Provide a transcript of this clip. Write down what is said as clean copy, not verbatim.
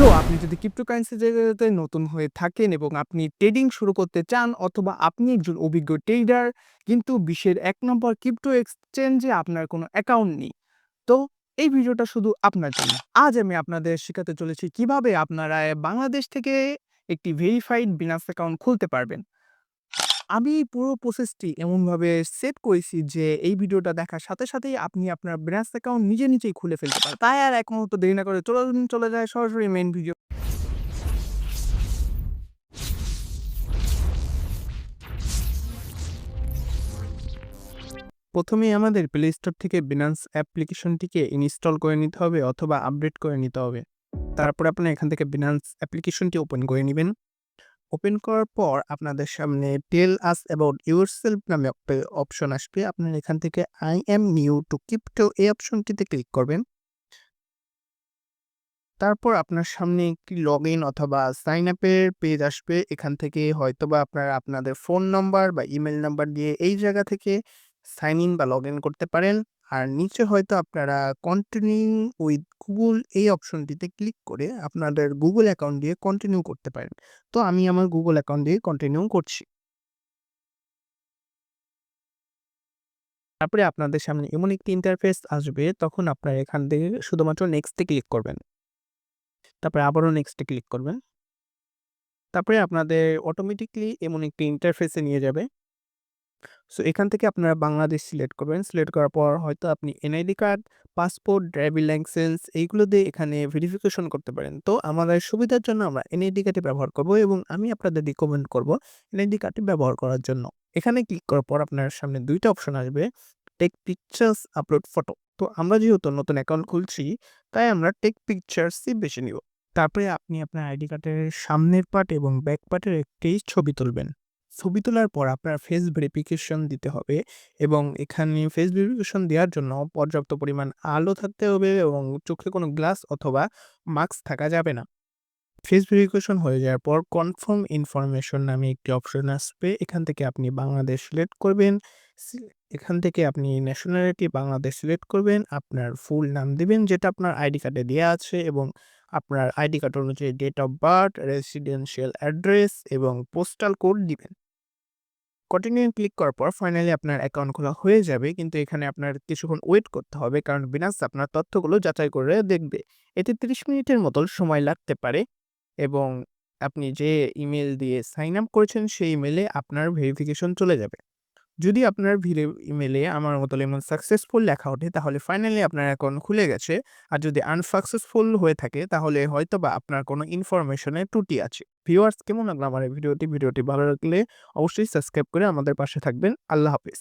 So আপনি যদি cryptocurrency জায়গাতে নতুন হয়ে থাকেন এবং আপনি ট্রেডিং শুরু করতে চান অথবা আপনি একজন অভিজ্ঞ ট্রেডার কিন্তু বিশ্বের ১ নম্বর ক্রিপ্টো এক্সচেঞ্জে আপনার কোনো অ্যাকাউন্ট নেই। তো এই ভিডিওটা শুধু আপনার জন্য। আজ আমি আপনাদের শিখাতে চলেছি কিভাবে আপনারা বাংলাদেশ থেকে একটি ভেরিফাইড বিনান্স অ্যাকাউন্ট খুলতে পারবেন। আমি পুরো প্রসেসটি এমনভাবে সেট করেছি যে এই ভিডিওটা দেখার সাথে সাথেই আপনি আপনার বিনান্স অ্যাকাউন্ট নিজেই খুলে ফেলতে পারেন। তাই আর এক মুহূর্ত দেরি না করে চলে যায় সরাসরি মেইন ভিডিও। প্রথমেই আমাদের প্লে স্টোর থেকে Binance অ্যাপ্লিকেশনটিকে ইনস্টল করে নিতে হবে অথবা আপডেট করে নিতে হবে। তারপরে আপনারা এখান থেকে Binance অ্যাপ্লিকেশনটি ওপেন করে নিবেন। ওপেন করার পর আপনাদের সামনে টেল আস অ্যাবাউট ইউরসেলফ নামে একটা অপশন আসবে। আপনারা এখান থেকে I am new two crypto এই অপশনটিতে ক্লিক করবেন। তারপর আপনার সামনে একটি লগইন অথবা সাইন আপের পেজ আসবে। এখান থেকে হয়তোবা আপনারা আপনাদের ফোন নাম্বার বা ইমেইল নাম্বার দিয়ে এই জায়গা থেকে সাইন ইন বা লগইন করতে পারেন। আর নিচে হয়তো আপনারা কন্টিনিউ উইথ গুগল এই অপশনটিতে ক্লিক করে আপনাদের গুগল অ্যাকাউন্ট দিয়ে কন্টিনিউ করতে পারেন। তো আমি আমার গুগল অ্যাকাউন্ট দিয়ে কন্টিনিউ করছি। তারপরে আপনাদের সামনে এমন একটি ইন্টারফেস আসবে, তখন আপনারা এখান থেকে শুধুমাত্র নেক্সট এ ক্লিক করবেন। তারপরে আবারও নেক্সট এ ক্লিক করবেন। তারপরে আপনাদের অটোমেটিক্যালি এমন একটি ইন্টারফেসে নিয়ে যাবে। সো এখান থেকে আপনারা বাংলাদেশ সিলেক্ট করবেন। সিলেক্ট করার পর হয়তো আপনি NID card, passport, driving licence এইগুলো দিয়ে এখানে ভেরিফিকেশন করতে পারেন। তো আমাদের সুবিধার জন্য আমরা এনআইডি কার্ডই ব্যবহার করব এবং আমি আপনাদের রিকমেন্ড করব এনআইডি কার্ডটি ব্যবহার করার জন্য। এখানে ক্লিক করার পর আপনার সামনে ২ টা অপশন আসবে, টেক পিকচার্স, আপলোড ফটো। তো আমরা যেহেতু নতুন অ্যাকাউন্ট খুলছি, তাই আমরা টেক পিকচার্সই বেছে নিব। তারপরে আপনি আপনার আইডি কার্ডের সামনের পার্ট এবং ব্যাক পার্টের একটি ছবি তুলবেন। ছবি তোলার পর আপনার ফেস ভেরিফিকেশন দিতে হবে এবং এখানে ফেস ভেরিফিকেশন দেওয়ার জন্য পর্যাপ্ত পরিমাণ আলো থাকতে হবে এবং চোখে কোনো গ্লাস অথবা মাস্ক থাকা যাবে না। ফেস ভেরিফিকেশন হয়ে যাওয়ার পর কনফার্ম ইনফরমেশন নামে একটি অপশন আসবে। এখান থেকে আপনি বাংলাদেশ সিলেক্ট করবেন। এখান থেকে আপনি ন্যাশনালিটি বাংলাদেশ সিলেক্ট করবেন। আপনার ফুল নাম দিবেন যেটা আপনার আইডি কার্ডে দেওয়া আছে এবং আপনার আইডি কার্ড অনুযায়ী date of birth, residential address এবং পোস্টাল কোড দিবেন। কন্টিনিউ ক্লিক করার পর ফাইনালি আপনার অ্যাকাউন্ট খোলা হয়ে যাবে। কিন্তু এখানে আপনার কিছুক্ষণ ওয়েট করতে হবে কারণ বিনান্স আপনার তথ্যগুলো যাচাই করে দেখবে। এতে ৩০ মিনিটের মতো সময় লাগতে পারে এবং আপনি যে ইমেইল দিয়ে সাইন আপ করেছেন সেই ইমেইলে আপনার ভেরিফিকেশন চলে যাবে। যদি আপনার ইমেইলে আমার মতো লেমন সাকসেসফুল লেখা ওঠে তাহলে ফাইনালি আপনার অ্যাকাউন্ট খুলে গেছে। আর যদি আনসাকসেসফুল হয়ে থাকে তাহলে হয়তোবা আপনার কোনো ইনফরমেশনে ত্রুটি আছে। ভিউয়ার্স, কেমন লাগলো আমার এই ভিডিওটি? ভিডিওটি ভালো লাগলে অবশ্যই সাবস্ক্রাইব করে আমাদের পাশে থাকবেন। আল্লাহ হাফেজ।